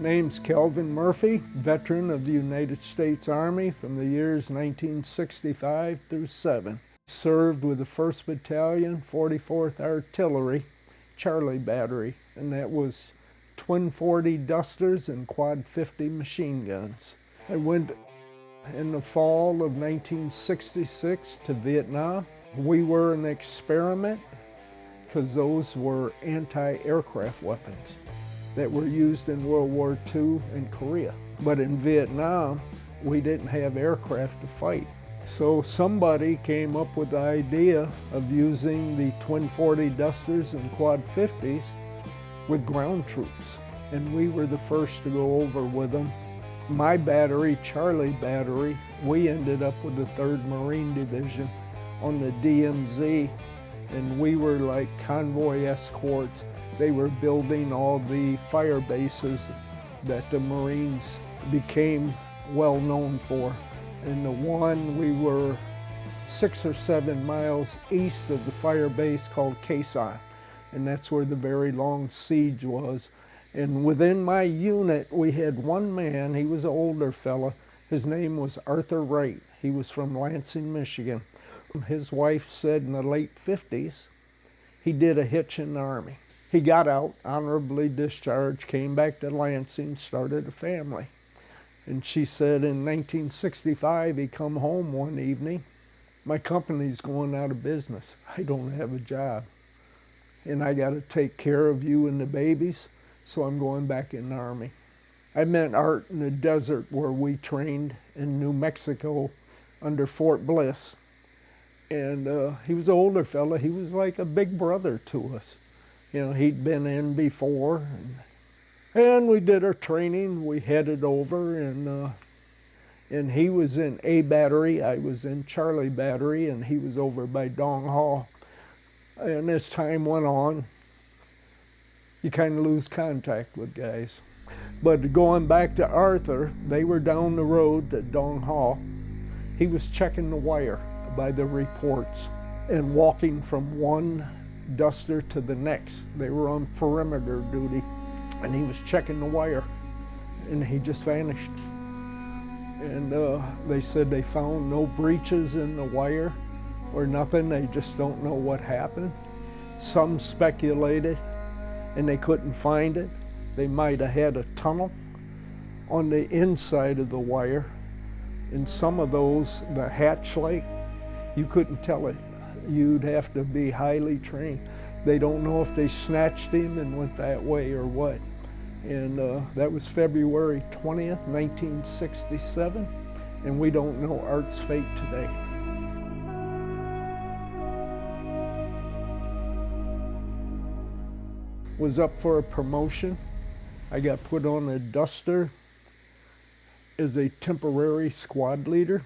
Name's Kelvin Murphy, veteran of the United States Army from the years 1965 through 7. Served with the 1st Battalion, 44th Artillery, Charlie Battery, and that was twin 40 Dusters and quad 50 machine guns. I went in the fall of 1966 to Vietnam. We were an experiment because those were anti-aircraft weapons that were used in World War II and Korea. But in Vietnam, we didn't have aircraft to fight. So somebody came up with the idea of using the twin 40 Dusters and quad 50s with ground troops. And we were the first to go over with them. My battery, Charlie Battery, we ended up with the 3rd Marine Division on the DMZ, and we were like convoy escorts. They were building all the fire bases that the Marines became well known for. And the one, we were 6 or 7 miles east of the fire base called Khe Sanh, and that's where the very long siege was. And within my unit, we had one man. He was an older fella. His name was Arthur Wright. He was from Lansing, Michigan. His wife said in the late 50s, he did a hitch in the Army. He got out, honorably discharged, came back to Lansing, started a family. And she said in 1965, he come home one evening, my company's going out of business. I don't have a job. And I gotta take care of you and the babies, so I'm going back in the Army. I met Art in the desert where we trained in New Mexico under Fort Bliss. And he was an older fella. He was like a big brother to us. You know, he'd been in before. And we did our training. We headed over, and he was in A Battery. I was in Charlie Battery, and he was over by Dong Hall. And as time went on, you kind of lose contact with guys. But going back to Arthur, they were down the road at Dong Hall. He was checking the wire by the reports and walking from one duster to the next. They were on perimeter duty, and he was checking the wire, and he just vanished. And they said they found no breaches in the wire or nothing. They just don't know what happened. Some speculated, and they couldn't find it. They might have had a tunnel on the inside of the wire. In some of those, the hatch light, you couldn't tell it. You'd have to be highly trained. They don't know if they snatched him and went that way or what. And that was February 20th, 1967, and we don't know Art's fate today. Was up for a promotion. I got put on a duster as a temporary squad leader,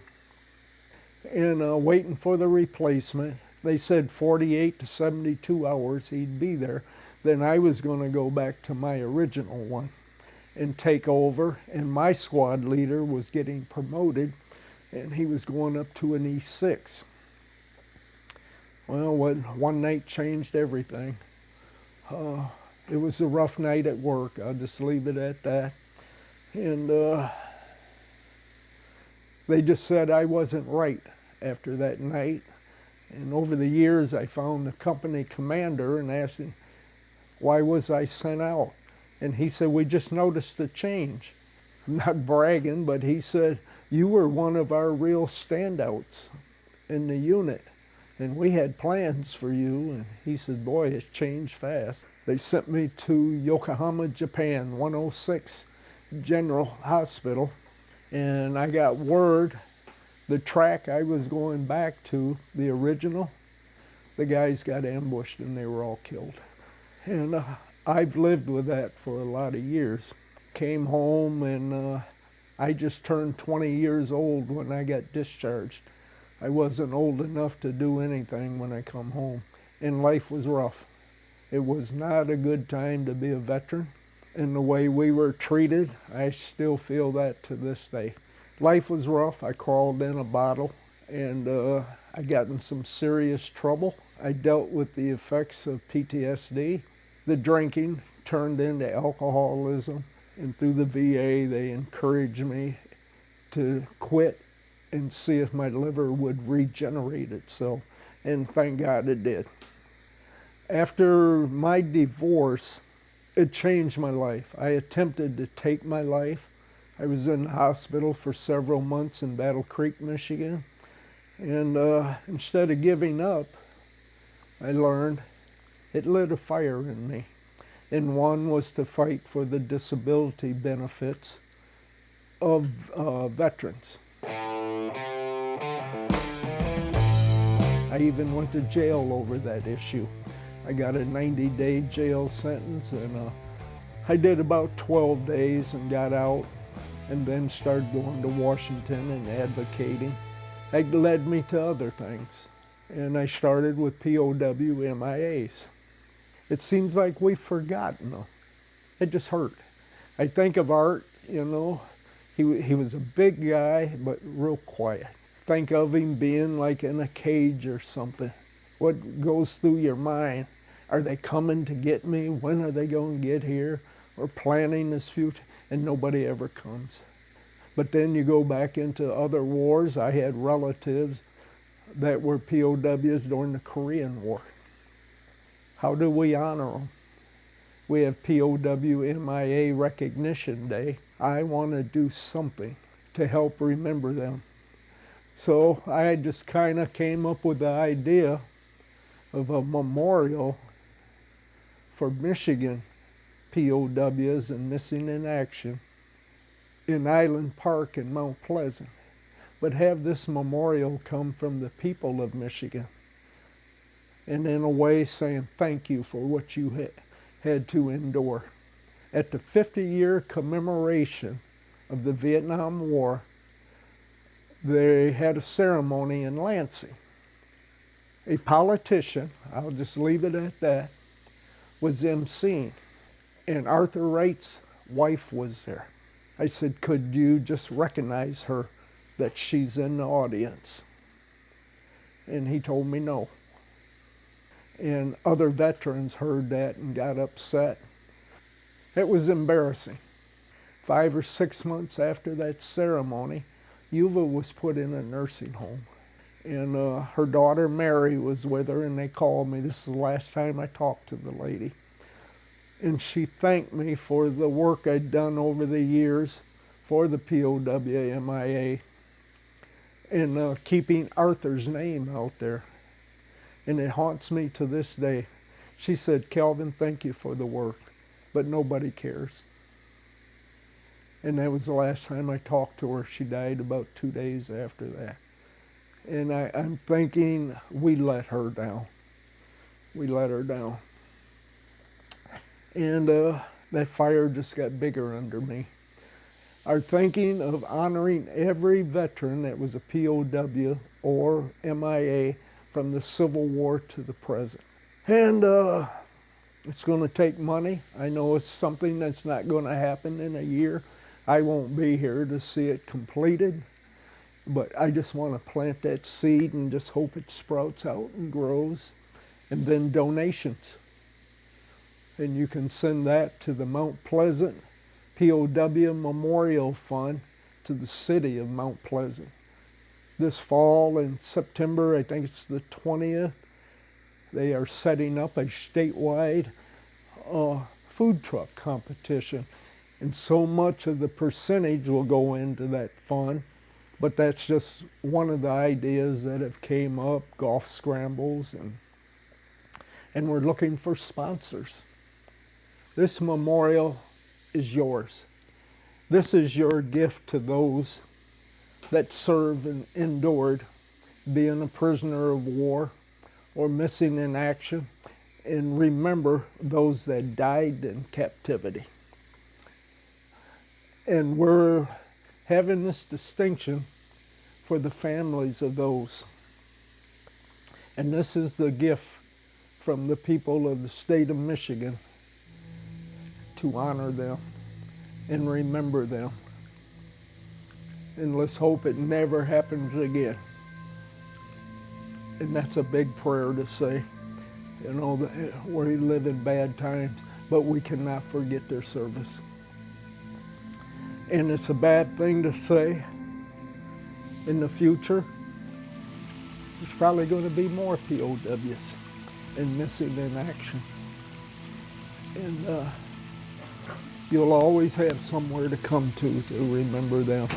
and waiting for the replacement. They said 48 to 72 hours he'd be there. Then I was going to go back to my original one and take over, and my squad leader was getting promoted, and he was going up to an E6. Well, one night changed everything. It was a rough night at work. I'll just leave it at that. And they just said I wasn't right after that night. And over the years, I found the company commander and asked him, why was I sent out? And he said, we just noticed a change. I'm not bragging, but he said, you were one of our real standouts in the unit, and we had plans for you. And he said, boy, it's changed fast. They sent me to Yokohama, Japan, 106 General Hospital, and I got word the track I was going back to, the original, the guys got ambushed and they were all killed. And I've lived with that for a lot of years. Came home, and I just turned 20 years old when I got discharged. I wasn't old enough to do anything when I come home, and life was rough. It was not a good time to be a veteran, and the way we were treated, I still feel that to this day. Life was rough. I crawled in a bottle, and I got in some serious trouble. I dealt with the effects of PTSD. The drinking turned into alcoholism. And through the VA, they encouraged me to quit and see if my liver would regenerate itself. And thank God it did. After my divorce, it changed my life. I attempted to take my life. I was in the hospital for several months in Battle Creek, Michigan. And instead of giving up, I learned it lit a fire in me. And one was to fight for the disability benefits of veterans. I even went to jail over that issue. I got a 90-day jail sentence, and I did about 12 days and got out, and then started going to Washington and advocating. That led me to other things, and I started with POW MIAs. It seems like we've forgotten them. It just hurt. I think of Art, you know, he was a big guy, but real quiet. Think of him being like in a cage or something. What goes through your mind? Are they coming to get me? When are they going to get here? We're planning this future, and nobody ever comes. But then you go back into other wars. I had relatives that were POWs during the Korean War. How do we honor them? We have POW MIA Recognition Day. I want to do something to help remember them. So I just kind of came up with the idea of a memorial for Michigan POWs and missing in action in Island Park in Mount Pleasant, but have this memorial come from the people of Michigan, and in a way saying thank you for what you had to endure. At the 50-year commemoration of the Vietnam War, they had a ceremony in Lansing. A politician, I'll just leave it at that, was emceeing, and Arthur Wright's wife was there. I said, could you just recognize her, that she's in the audience? And he told me no. And other veterans heard that and got upset. It was embarrassing. 5 or 6 months after that ceremony, Yuva was put in a nursing home. And her daughter Mary was with her, and they called me. This is the last time I talked to the lady. And she thanked me for the work I'd done over the years for the POW MIA and keeping Arthur's name out there. And it haunts me to this day. She said, Calvin, thank you for the work, but nobody cares. And that was the last time I talked to her. She died about 2 days after that. And I'm thinking we let her down. We let her down. And that fire just got bigger under me. Our thinking of honoring every veteran that was a POW or MIA from the Civil War to the present. And it's going to take money. I know it's something that's not going to happen in a year. I won't be here to see it completed, but I just want to plant that seed and just hope it sprouts out and grows. And then donations. And you can send that to the Mount Pleasant POW Memorial Fund to the city of Mount Pleasant. This fall in September, I think it's the 20th, they are setting up a statewide food truck competition. And so much of the percentage will go into that fund. But that's just one of the ideas that have came up, golf scrambles, and we're looking for sponsors. This memorial is yours. This is your gift to those that serve and endured, being a prisoner of war or missing in action, and remember those that died in captivity. And we're having this distinction for the families of those. And this is the gift from the people of the state of Michigan to honor them and remember them. And let's hope it never happens again. And that's a big prayer to say. You know, we live in bad times, but we cannot forget their service. And it's a bad thing to say. In the future, there's probably going to be more POWs and missing in action. And you'll always have somewhere to come to remember them.